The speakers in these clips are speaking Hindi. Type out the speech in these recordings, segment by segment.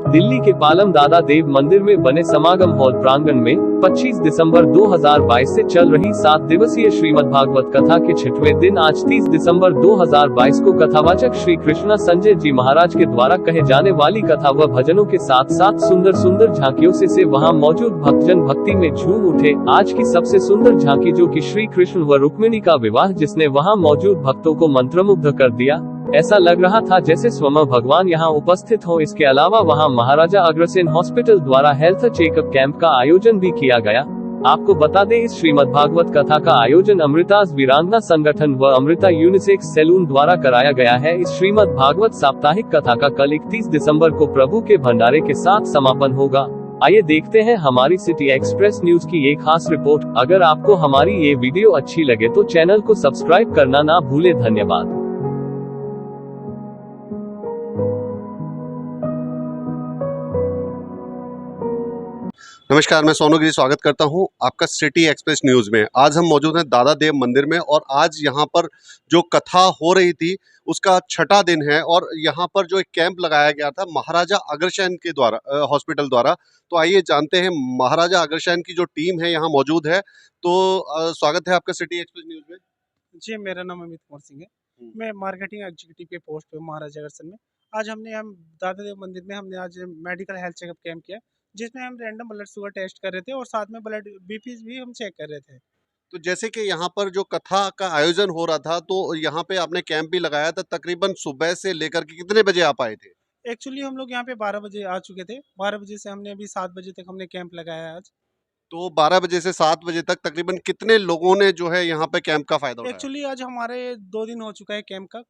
दिल्ली के पालम दादा देव मंदिर में बने समागम हॉल प्रांगण में 25 दिसंबर 2022 से चल रही 7 दिवसीय श्रीमद् भागवत कथा के 6वें दिन आज 30 दिसंबर 2022 को कथावाचक श्री कृष्णा संजय जी महाराज के द्वारा कहे जाने वाली कथा व भजनों के साथ साथ सुंदर सुंदर झांकियों से वहां मौजूद भक्तजन भक्ति में झूम उठे। आज की सबसे सुंदर झांकी जो कि श्री कृष्ण व रुक्मिणी का विवाह, जिसने वहां मौजूद भक्तों को मंत्रमुग्ध कर दिया। ऐसा लग रहा था जैसे स्वयं भगवान यहां उपस्थित हो। इसके अलावा वहां महाराजा अग्रसेन हॉस्पिटल द्वारा हेल्थ चेकअप कैंप का आयोजन भी किया गया। आपको बता दें, इस श्रीमद् भागवत कथा का आयोजन अमृताज वीरांगना संगठन व अमृता यूनिसेक्स सैलून द्वारा कराया गया है। इस श्रीमद् भागवत साप्ताहिक कथा का कल 31 दिसंबर को प्रभु के भंडारे के साथ समापन होगा। आइए देखते हैं हमारी सिटी एक्सप्रेस न्यूज की एक खास रिपोर्ट। अगर आपको हमारी ये वीडियो अच्छी लगे तो चैनल को सब्सक्राइब करना ना भूले। धन्यवाद। नमस्कार, मैं सोनू गिरी स्वागत करता हूं आपका सिटी एक्सप्रेस न्यूज़ में। आज हम मौजूद हैं दादा देव मंदिर में और आज यहां पर जो कथा हो रही थी उसका छठा दिन है और यहां पर जो एक कैंप लगाया गया था महाराजा अग्रसेन के द्वारा हॉस्पिटल द्वारा। तो आइए जानते हैं, महाराजा अग्रसेन की जो टीम है यहाँ मौजूद है। तो स्वागत है आपका सिटी एक्सप्रेस न्यूज़ में। जी, मेरा नाम अमित कुमार सिंह है। मैं मार्केटिंग एग्जीक्यूटिव के पोस्ट पे महाराजा अग्रसेन में। आज हम दादा देव मंदिर में हमने आज मेडिकल हेल्थ चेकअप कैंप किया, जिसमें हम रैंडम ब्लड शुगर टेस्ट कर रहे थे और साथ में ब्लड बीपी भी हम चेक कर रहे थे। तो जैसे कि यहाँ पर जो कथा का आयोजन हो रहा था तो यहाँ पे आपने कैंप भी लगाया था, तकरीबन सुबह से लेकर के कितने बजे आप आए थे? एक्चुअली हम लोग यहाँ पे 12 बजे आ चुके थे। 12 बजे से हमने अभी 7 बजे तक हमने कैंप लगाया है आज। तो 12 बजे से 7 बजे तक तकरीबन कितने लोगों ने जो है यहाँ पे कैंप का फायदा उठाया? एक्चुअली आज हमारे 2 दिन हो चुका है कैंप का।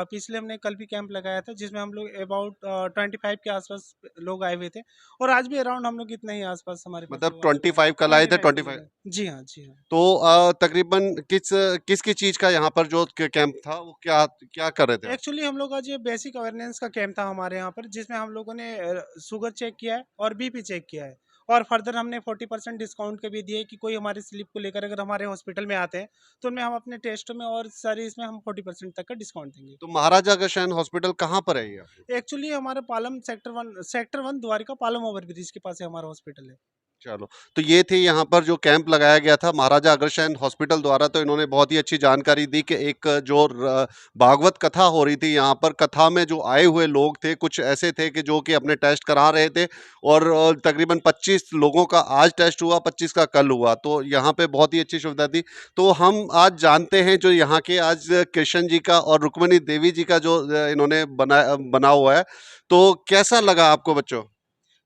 पिछले हमने कल भी कैंप लगाया था, जिसमें हम लोग अबाउट 25 के आसपास लोग आए हुए थे और आज भी अराउंड हम लोग इतना ही आसपास हमारे पास मतलब लोग आए हुए 25 कल आए थे, 25 25। जी हाँ, जी हाँ। तो तकरीबन किस चीज का यहाँ पर जो कैंप था वो क्या क्या कर रहे थे आप? एक्चुअली हम लोग आज ये बेसिक अवेयरनेस का कैंप था हमारे यहाँ पर, जिसमें हम लोगों ने शुगर चेक किया है और बीपी चेक किया है और फर्दर हमने 40% डिस्काउंट के भी दिए कि कोई हमारी स्लिप को लेकर अगर हमारे हॉस्पिटल में आते हैं तो उनमें हम अपने टेस्ट में और सारी इसमें हम 40% तक का डिस्काउंट देंगे। तो महाराजा अग्रसेन हॉस्पिटल कहाँ पर है ये? एक्चुअली हमारे पालम सेक्टर 1 द्वारिका पालम ओवरब्रिज के पास है हमारा हॉस्पिटल है। चलो, तो ये थे यहाँ पर जो कैंप लगाया गया था महाराजा अग्रसेन हॉस्पिटल द्वारा। तो इन्होंने बहुत ही अच्छी जानकारी दी कि एक जो भागवत कथा हो रही थी यहाँ पर, कथा में जो आए हुए लोग थे कुछ ऐसे थे कि जो कि अपने टेस्ट करा रहे थे और तकरीबन 25 लोगों का आज टेस्ट हुआ, 25 का कल हुआ। तो यहाँ पे बहुत ही अच्छी सुविधा थी। तो हम आज जानते हैं जो यहाँ के आज कृष्ण जी का और रुक्मिणी देवी जी का जो इन्होंने बना हुआ है, तो कैसा लगा आपको बच्चों?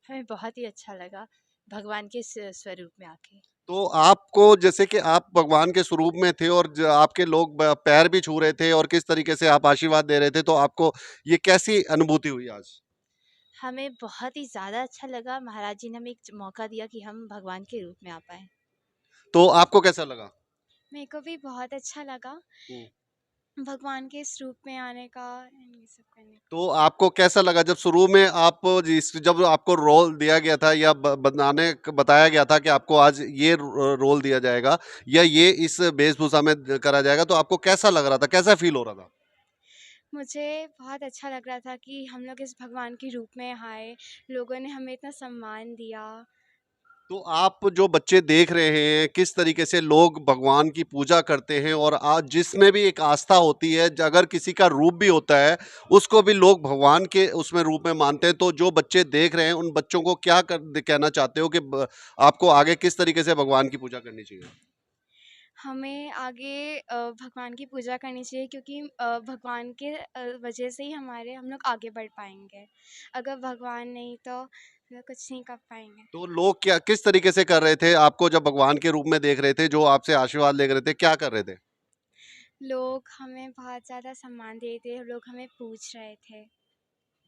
हमें बहुत ही अच्छा लगा भगवान के स्वरूप में आके। तो आपको जैसे कि आप भगवान के स्वरूप में थे और आपके लोग पैर भी छू रहे थे और किस तरीके से आप आशीर्वाद दे रहे थे, तो आपको ये कैसी अनुभूति हुई आज? हमें बहुत ही ज़्यादा अच्छा लगा, महाराज जी ने हमें एक मौका दिया कि हम भगवान के रूप में आ पाए। तो आपको कैसा लगा? मेरे को भी बहुत अच्छा लगा हम्म। भगवान के इस रूप में आने का ये सब करने का। तो आपको कैसा लगा जब शुरू में आप जब आपको रोल दिया गया था या बताया गया था कि आपको आज ये रोल दिया जाएगा या ये इस वेशभूषा में करा जाएगा, तो आपको कैसा लग रहा था, कैसा फील हो रहा था? मुझे बहुत अच्छा लग रहा था कि हम लोग इस भगवान के रूप में आए, लोगों ने हमें इतना सम्मान दिया। तो आप जो बच्चे देख रहे हैं किस तरीके से लोग भगवान की पूजा करते हैं और आज जिसमें भी एक आस्था होती है, अगर किसी का रूप भी होता है उसको भी लोग भगवान के उसमें रूप में मानते हैं। तो जो बच्चे देख रहे हैं उन बच्चों को क्या कहना चाहते हो कि आपको आगे किस तरीके से भगवान की पूजा करनी चाहिए? हमें आगे भगवान की पूजा करनी चाहिए, क्योंकि भगवान के वजह से ही हम लोग आगे बढ़ पाएंगे। अगर भगवान नहीं तो कुछ नहीं कर पाएंगे। तो लोग क्या किस तरीके से कर रहे थे, आपको जब भगवान के रूप में देख रहे थे, जो आपसे आशीर्वाद ले रहे थे, क्या कर रहे थे? लोग हमें बहुत ज़्यादा सम्मान दे रहे थे, लोग हमें पूछ रहे थे।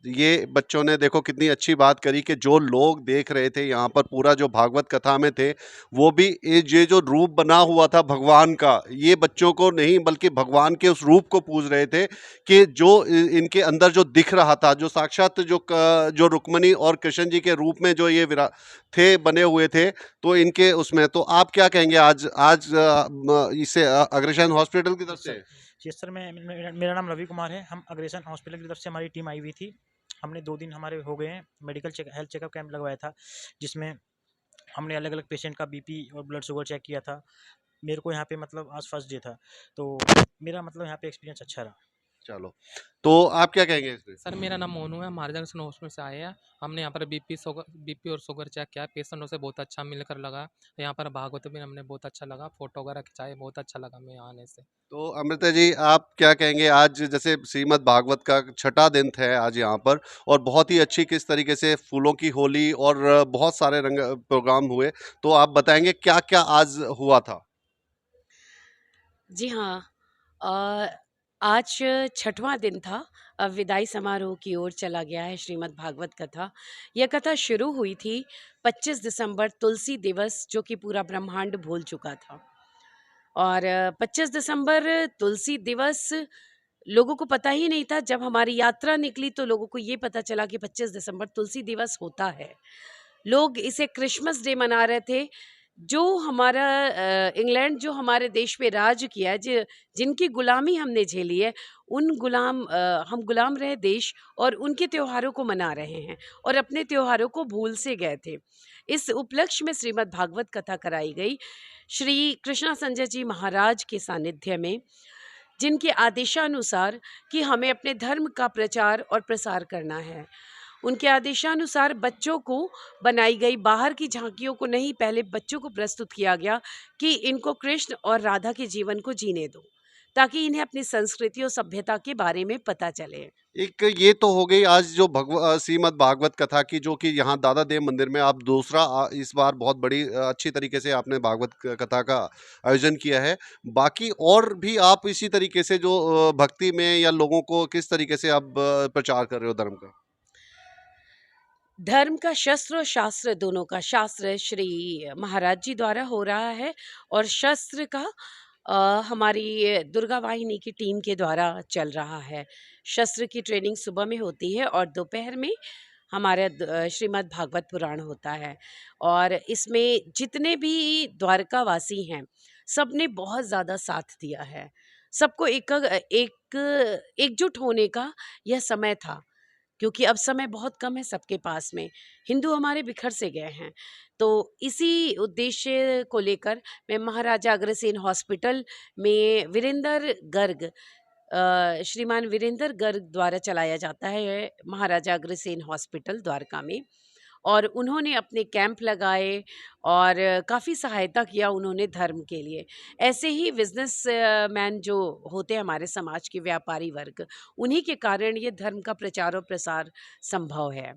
ये बच्चों ने देखो कितनी अच्छी बात करी कि जो लोग देख रहे थे यहाँ पर पूरा जो भागवत कथा में थे, वो भी ये जो रूप बना हुआ था भगवान का, ये बच्चों को नहीं बल्कि भगवान के उस रूप को पूज रहे थे कि जो इनके अंदर जो दिख रहा था, जो साक्षात जो रुक्मिणी और कृष्ण जी के रूप में जो ये विरा थे बने हुए थे, तो इनके उसमें तो आप क्या कहेंगे आज आज इसे अग्रसेन हॉस्पिटल की तरफ से? जी सर, मेरा नाम रवि कुमार है। हम अग्रसेन हॉस्पिटल की तरफ से हमारी टीम आई हुई थी हमने 2 दिन हमारे हो गए हैं मेडिकल हेल्थ चेकअप कैंप लगवाया था, जिसमें हमने अलग-अलग पेशेंट का बीपी और ब्लड शुगर चेक किया था। मेरे को यहाँ पे मतलब आज फर्स्ट डे था, तो मेरा मतलब यहाँ पे एक्सपीरियंस अच्छा रहा। चलो, तो आप क्या कहेंगे इसमें? सर मेरा नाम मोनू है, महाराजा अग्रसेन हॉस्पिटल से आए हैं। हमने यहाँ पर बीपी और शुगर चेक किया, पेशेंटों से बहुत अच्छा मिलकर लगा। यहाँ पर भागवत भी हमने बहुत अच्छा लगा, फोटो वगैरह खिंचाए, बहुत अच्छा लगा हमें यहाँ आने से। तो अमृता जी, आप क्या कहेंगे? आज जैसे श्रीमद् भागवत का छठा दिन है आज यहाँ पर, और बहुत ही अच्छी किस तरीके से फूलों की होली और बहुत सारे रंग प्रोग्राम हुए, तो आप बताएंगे क्या क्या आज हुआ था? जी हाँ। अ, आज छठवां दिन था। अब विदाई समारोह की ओर चला गया है श्रीमद् भागवत कथा। यह कथा शुरू हुई थी 25 दिसंबर तुलसी दिवस, जो कि पूरा ब्रह्मांड भूल चुका था। और 25 दिसंबर तुलसी दिवस लोगों को पता ही नहीं था। जब हमारी यात्रा निकली तो लोगों को ये पता चला कि 25 दिसंबर तुलसी दिवस होता है। लोग इसे क्रिसमस डे मना रहे थे। जो हमारा इंग्लैंड जो हमारे देश पे राज किया है, जिनकी गुलामी हमने झेली है, उन हम गुलाम रहे देश, और उनके त्योहारों को मना रहे हैं और अपने त्योहारों को भूल से गए थे। इस उपलक्ष्य में श्रीमद् भागवत कथा कराई गई श्री कृष्णा संजय जी महाराज के सानिध्य में, जिनके आदेशानुसार कि हमें अपने धर्म का प्रचार और प्रसार करना है। उनके आदेशानुसार बच्चों को बनाई गई बाहर की झांकियों को नहीं, पहले बच्चों को प्रस्तुत किया गया कि इनको कृष्ण और राधा के जीवन को जीने दो, ताकि इन्हें अपनी संस्कृति और सभ्यता के बारे में पता चले। एक ये तो हो गई आज जो श्रीमद् भागवत कथा की, जो कि यहाँ दादा देव मंदिर में आप दूसरा इस बार बहुत बड़ी अच्छी तरीके से आपने भागवत कथा का आयोजन किया है। बाकी और भी आप इसी तरीके से जो भक्ति में या लोगों को किस तरीके से आप प्रचार कर रहे हो धर्म का? धर्म का शस्त्र और शास्त्र दोनों का, शास्त्र श्री महाराज जी द्वारा हो रहा है और शस्त्र का हमारी दुर्गा वाहिनी की टीम के द्वारा चल रहा है। शस्त्र की ट्रेनिंग सुबह में होती है और दोपहर में हमारा श्रीमद् भागवत पुराण होता है। और इसमें जितने भी द्वारकावासी हैं, सबने बहुत ज़्यादा साथ दिया है। सबको एकजुट होने का यह समय था, क्योंकि अब समय बहुत कम है सबके पास में। हिंदू हमारे बिखर से गए हैं। तो इसी उद्देश्य को लेकर मैं महाराजा अग्रसेन हॉस्पिटल में श्रीमान वीरेंद्र गर्ग द्वारा चलाया जाता है महाराजा अग्रसेन हॉस्पिटल द्वारका में, और उन्होंने अपने कैंप लगाए और काफ़ी सहायता किया उन्होंने धर्म के लिए। ऐसे ही बिजनेस मैन जो होते हैं हमारे समाज के व्यापारी वर्ग, उन्हीं के कारण ये धर्म का प्रचार और प्रसार संभव है।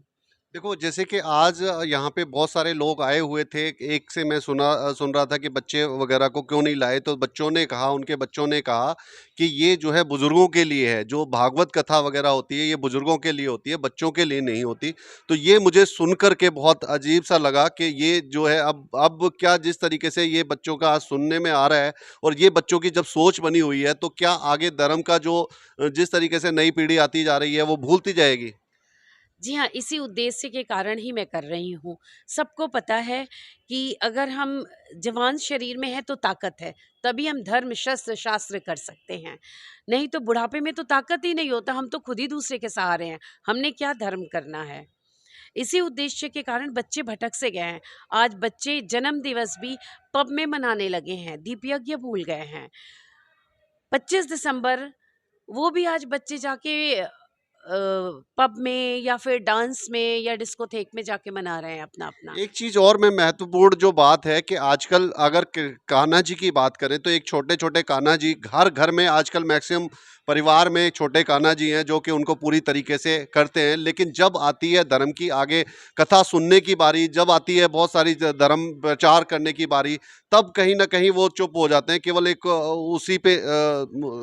देखो, जैसे कि आज यहाँ पे बहुत सारे लोग आए हुए थे। एक से मैं सुन रहा था कि बच्चे वगैरह को क्यों नहीं लाए, तो बच्चों ने कहा, उनके बच्चों ने कहा कि ये जो है बुजुर्गों के लिए है, जो भागवत कथा वगैरह होती है ये बुजुर्गों के लिए होती है, बच्चों के लिए नहीं होती। तो ये मुझे सुन कर के बहुत अजीब सा लगा कि ये जो है अब क्या, जिस तरीके से ये बच्चों का आज सुनने में आ रहा है और ये बच्चों की जब सोच बनी हुई है, तो क्या आगे धर्म का जो जिस तरीके से नई पीढ़ी आती जा रही है वो भूलती जाएगी? जी हाँ, इसी उद्देश्य के कारण ही मैं कर रही हूँ। सबको पता है कि अगर हम जवान शरीर में हैं तो ताकत है, तभी हम धर्म, शस्त्र, शास्त्र कर सकते हैं। नहीं तो बुढ़ापे में तो ताकत ही नहीं होता, हम तो खुद ही दूसरे के सहारे हैं। हमने क्या धर्म करना है? इसी उद्देश्य के कारण बच्चे भटक से गए हैं। आज बच्चे जन्म दिवस भी पब में मनाने लगे हैं, दीप यज्ञ भूल गए हैं। 25 दिसंबर वो भी आज बच्चे जाके पब में या फिर डांस में या डिस्कोथेक में जाके मना रहे हैं अपना-अपना। एक चीज और में महत्वपूर्ण जो बात है कि आजकल अगर कान्हा जी की बात करें, तो एक छोटे-छोटे कान्हा जी घर घर में आजकल मैक्सिमम परिवार में छोटे कान्हा जी हैं जो कि उनको पूरी तरीके से करते हैं। लेकिन जब आती है धर्म की आगे कथा सुनने की बारी, जब आती है बहुत सारी धर्म प्रचार करने की बारी, तब कहीं ना कहीं वो चुप हो जाते हैं, केवल एक उसी पे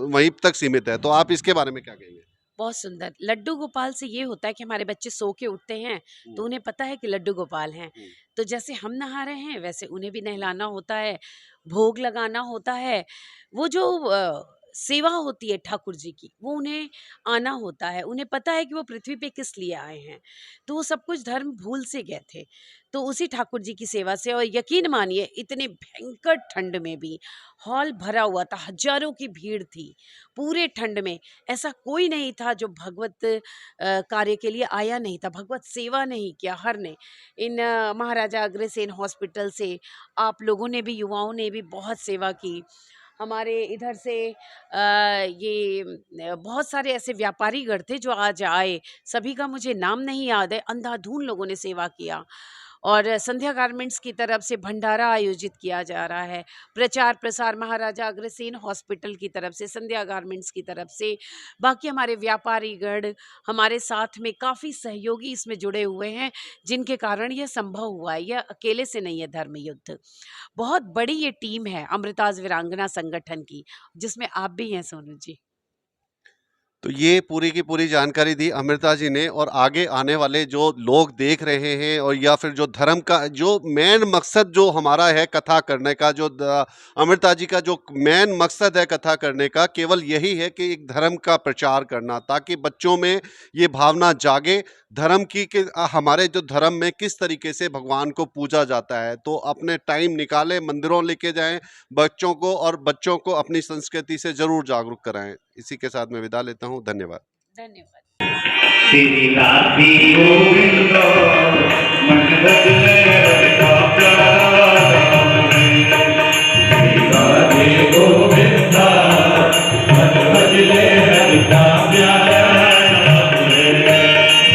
वहीं तक सीमित है। तो आप इसके बारे में क्या कहेंगे? बहुत सुंदर। लड्डू गोपाल से ये होता है कि हमारे बच्चे सो के उठते हैं तो उन्हें पता है कि लड्डू गोपाल हैं। तो जैसे हम नहा रहे हैं वैसे उन्हें भी नहलाना होता है, भोग लगाना होता है। वो जो सेवा होती है ठाकुर जी की, वो उन्हें आना होता है, उन्हें पता है कि वो पृथ्वी पे किस लिए आए हैं, तो वो सब कुछ धर्म भूल से गए थे। तो उसी ठाकुर जी की सेवा से, और यकीन मानिए इतने भयंकर ठंड में भी हॉल भरा हुआ था, हजारों की भीड़ थी पूरे ठंड में। ऐसा कोई नहीं था जो भगवत कार्य के लिए आया नहीं था, भगवत सेवा नहीं किया। हर ने इन महाराजा अग्रसेन हॉस्पिटल से आप लोगों ने भी, युवाओं ने भी बहुत सेवा की। हमारे इधर से बहुत सारे ऐसे व्यापारीगण थे जो आज आए, सभी का मुझे नाम नहीं याद है, अंधाधुंध लोगों ने सेवा किया। और संध्या गारमेंट्स की तरफ से भंडारा आयोजित किया जा रहा है, प्रचार प्रसार महाराजा अग्रसेन हॉस्पिटल की तरफ से, संध्या गारमेंट्स की तरफ से, बाकी हमारे व्यापारीगण हमारे साथ में काफ़ी सहयोगी इसमें जुड़े हुए हैं, जिनके कारण यह संभव हुआ है। यह अकेले से नहीं है धर्म युद्ध, बहुत बड़ी ये टीम है अमृताज वीरांगना संगठन की, जिसमें आप भी हैं सोनू जी। तो ये पूरी की पूरी जानकारी दी अमृता जी ने, और आगे आने वाले जो लोग देख रहे हैं, और या फिर जो धर्म का जो मेन मकसद जो हमारा है कथा करने का, जो अमृता जी का जो मेन मकसद है कथा करने का, केवल यही है कि एक धर्म का प्रचार करना, ताकि बच्चों में ये भावना जागे धर्म की कि हमारे जो धर्म में किस तरीके से भगवान को पूजा जाता है। तो अपने टाइम निकालें, मंदिरों लेके जाएं बच्चों को, और बच्चों को अपनी संस्कृति से जरूर जागरूक कराएं। इसी के साथ मैं विदा लेता हूं। धन्यवाद। धन्यवाद। श्री राधे गोविंद मन बदले का प्यारा, श्री राधे गोविंद मन बदले का प्यारा,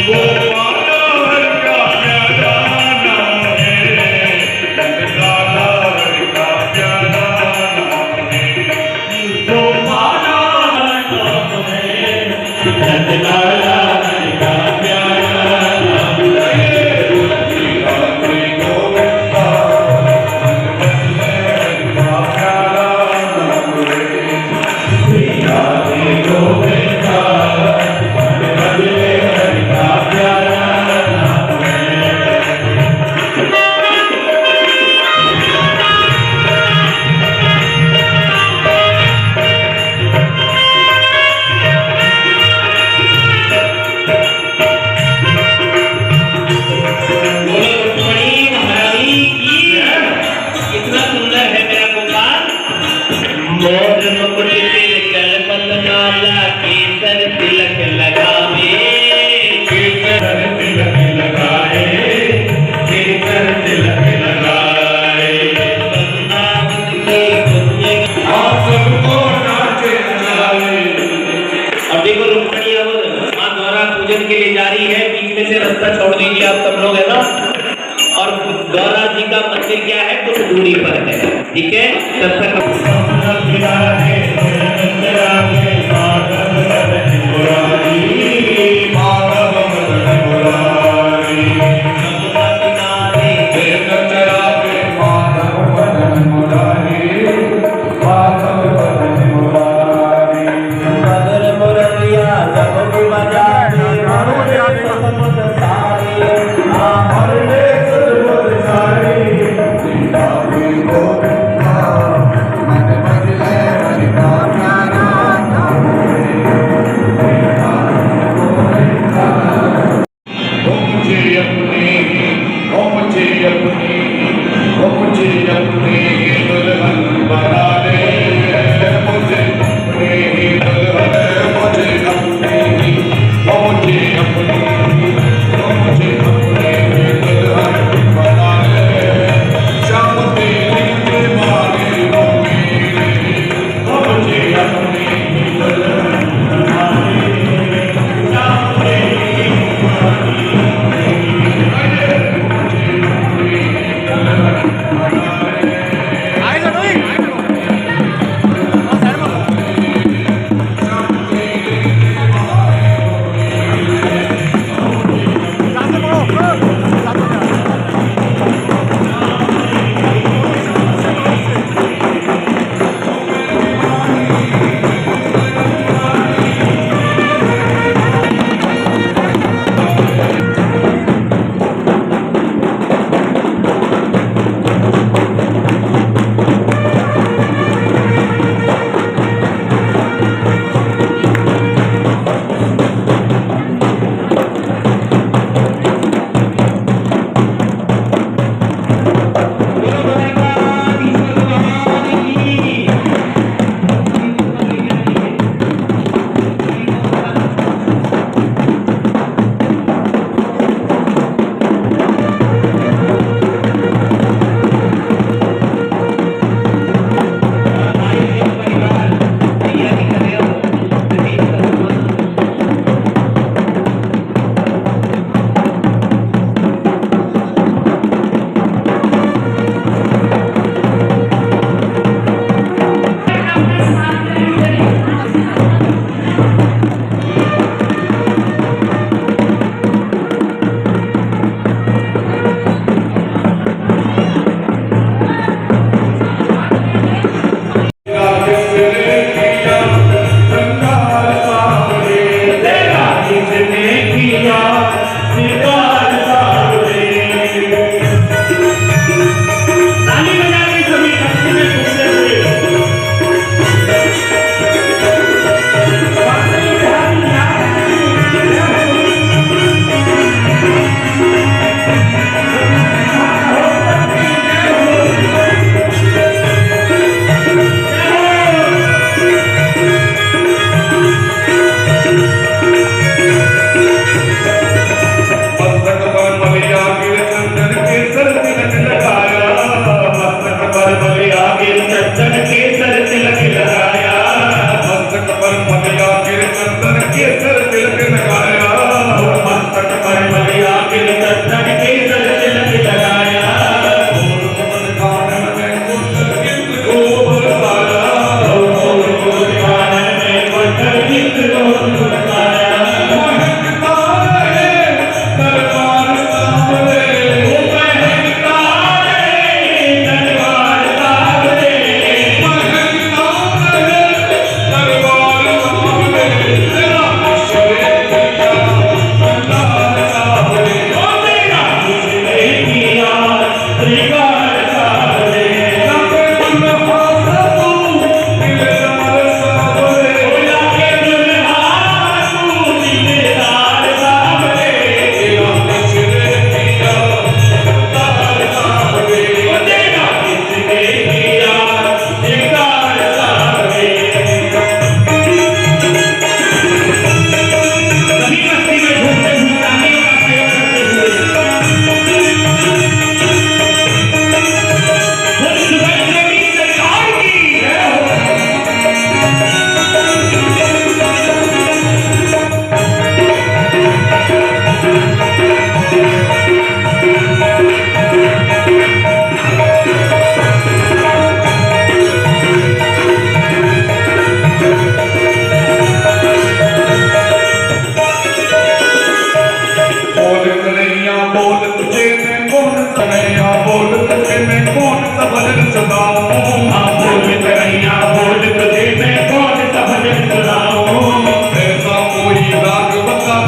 वो मानव का प्यारा नाम है, रंगदार का प्यारा नाम है, वो मानव नाम है, रंगदार का प्यारा नाम है, श्री राधे गोविंद मन बदले का प्यारा नाम है, श्री राधे गोविंद मन बदले का प्यारा नाम है। बोलो रुक्मणी महारानी की जय। कितना सुंदर है मेरा गोपाल। मोर मुकुट तिलक पल्लमाला केसर तिलक लगावे, केसर तिलक लगाए, केसर तिलक लगाए, वृंदावन के पुण्य आप सबको नाचे नचाए। अब देखो रुक्मणी अब माँ द्वारा पूजन के लिए जा रही है, बीच में से रास्ता छोड़ दीजिए आप सब लोग, है ना। और गौरा जी का मंदिर क्या है, कुछ दूरी पर है, ठीक है। तब तक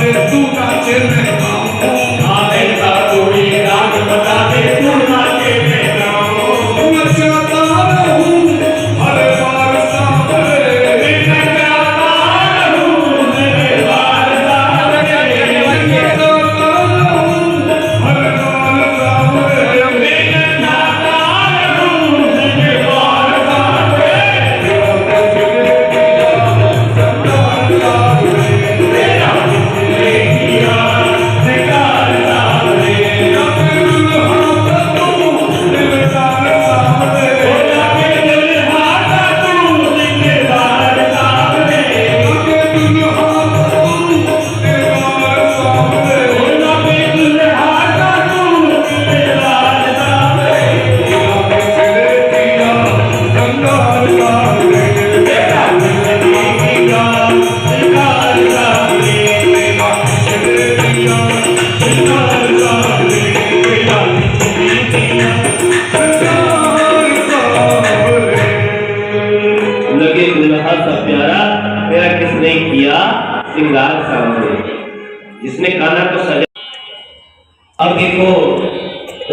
दे तू नाचे मैं गाऊं ऐसा कोई राग बता दे तू नाचे मैं गाऊं नचाता रहूं हर बार सामने नचाता रहूं हर बार सामने नचाता रहूं हर बार सामने नचाता रहूं हर बार सामने लगे दुल्हा सा प्यारा मेरा किसने किया श्रृंगार सामने जिसने कान्हा को सजा। अब देखो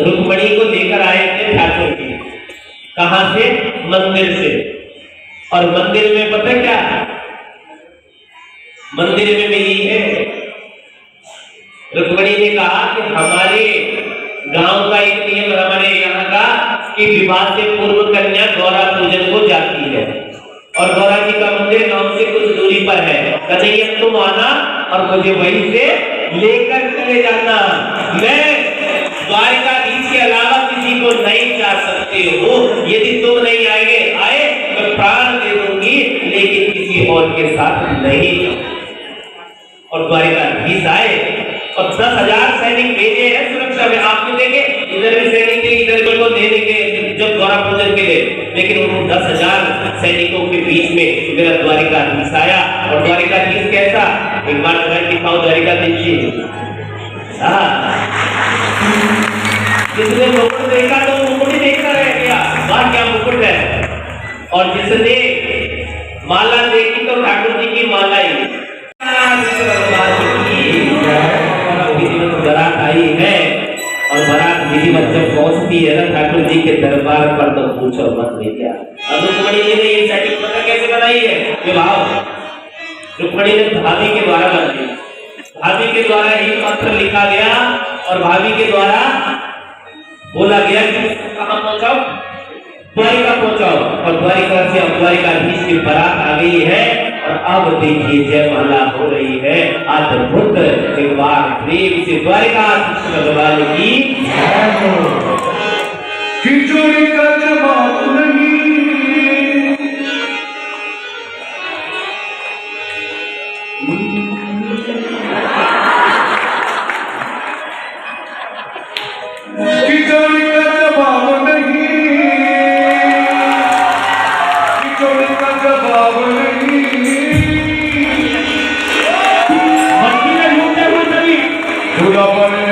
रुक्मणी को लेकर आए थे ठाकुर जी कहां से मंदिर से और मंदिर में पता क्या मंदिर में मिली है रुक्मणी ने कहा कि हमारे गांव का एक नियम हमारे यहाँ का कि विवाह से पूर्व कन्या गौरा पूजन को जाती है और गौरा जी का मंदिर गांव से कुछ दूरी पर है। कन्हैया तुम आना और मुझे वहीं से लेकर चले जाना। मैं द्वारिकाधीश के अलावा किसी को नहीं चाह सकते हो। यदि तुम नहीं आए मैं प्राण दे दूंगी लेकिन किसी और के साथ नहीं। और द्वारिकाधीश आए और 10,000 सैनिक भेजे हैं सुरक्षा में। आपने देखे इधर भी सैनिक थे इधर को देने के जब गौरा पूजन के लिए, लेकिन उन 10,000 सैनिकों के बीच में मेरा द्वारिकाधीश आया। और द्वारिकाधीश कैसा एक बार घर दिखाओ द्वारिकाधीश जी। जिसने मुकुट देखा तो मुकुट ही देखता रह गया वाह क्या मुकुट है। और जिसने माला देखी तो ठाकुर जी की माला ही। बारात आई है और बारात विधिवत जब पहुंचती है ना ठाकुर जी के दरबार पर तो पूछो मत भैया। अब रुक्मणी जी ने ये सेटिंग पता कैसे बनाई है ये भाव रुक्मणी ने भाभी के द्वारा बनाई। भाभी के द्वारा ही पत्र लिखा गया और भाभी के द्वारा बोला गया कि कहाँ पहुंचाओ द्वारिका पहुंचाओ। और द्वारिका से अब द्वारिकाधीश की बारात आ गई है और अब देखिए जयमाला हो रही है। अद्भुत एक बार प्रेम से द्वारिकाधीश भगवान की खिचड़ी का जवाब नहीं खिचड़ी का जवाब नहीं खिचड़ी का जवाब नहीं। मक्खी में लूटे हुए सभी पूरा बने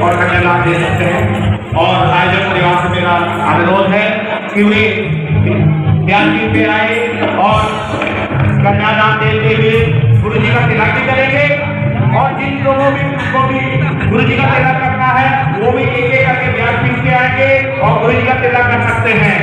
और कन्यादान दे सकते हैं। और आयोजक परिवार से मेरा अनुरोध है कि वे ज्ञानदीप पे आए और कन्यादान देते हुए गुरु जी का तिलक भी करेंगे। और जिन लोगों को भी गुरु जी का तिलक करना है वो भी एक एक करके व्यासपीठ पे आएंगे और गुरु जी का तिलक कर सकते हैं।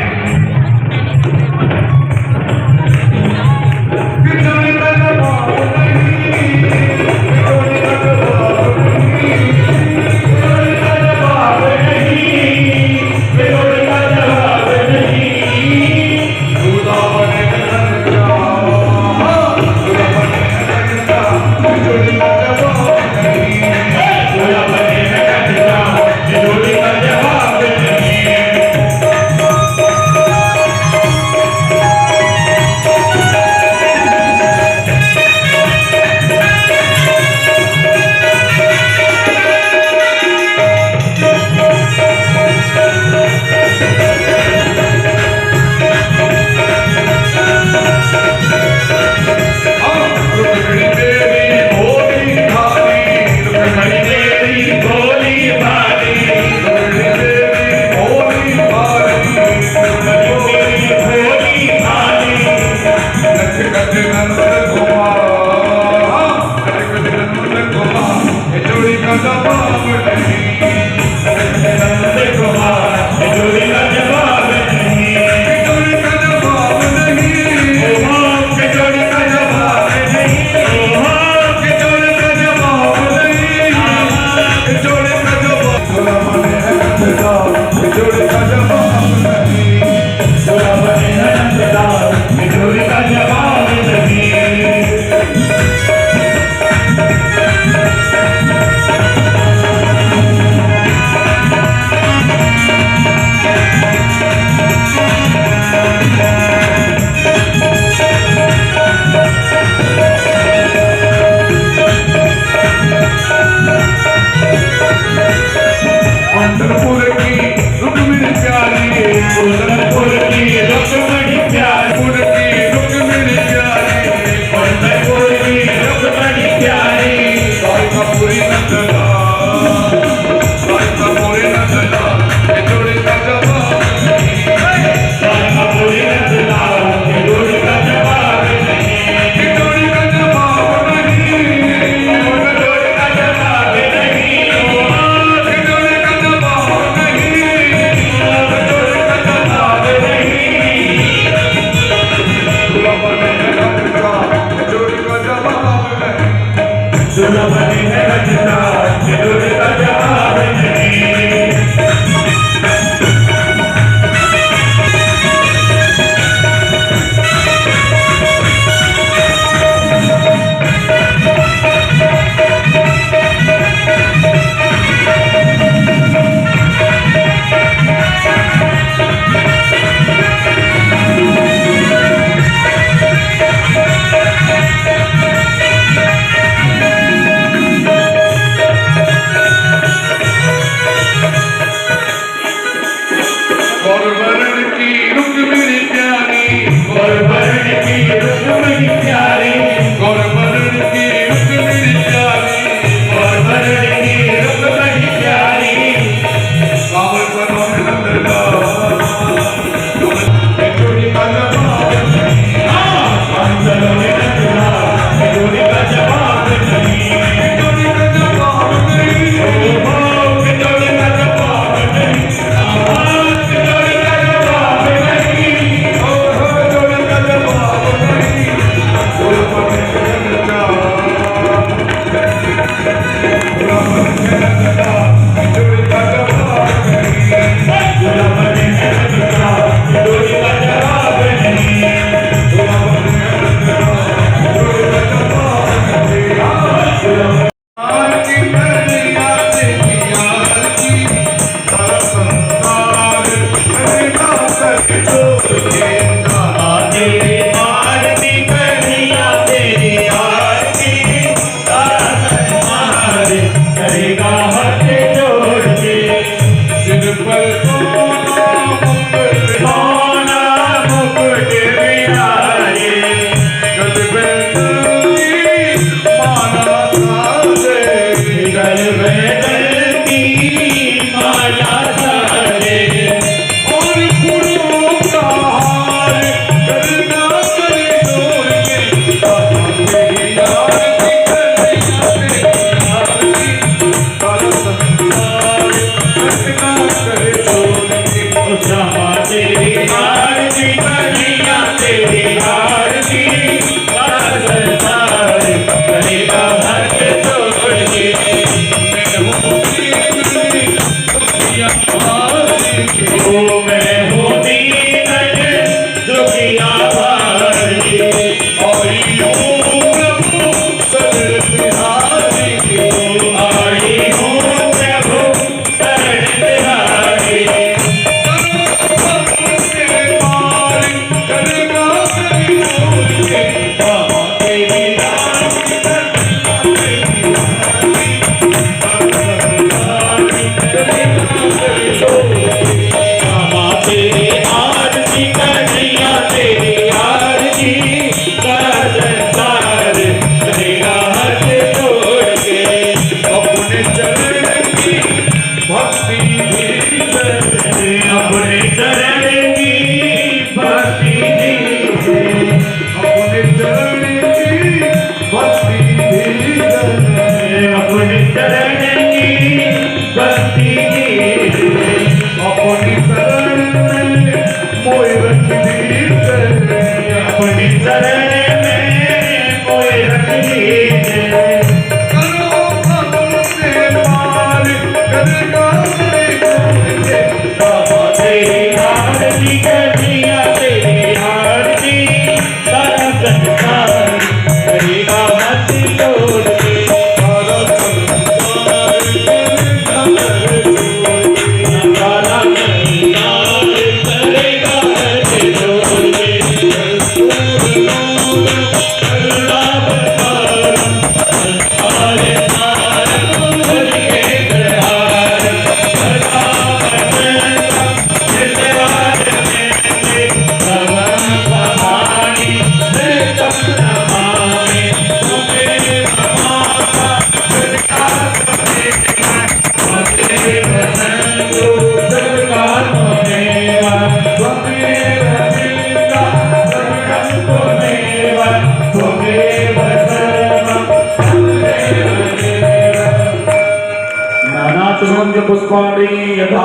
पुष्पाणि यथा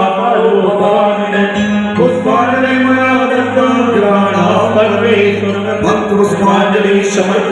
पुष्पाणि मया दत्तं पुष्पांजलि समर्पयामि।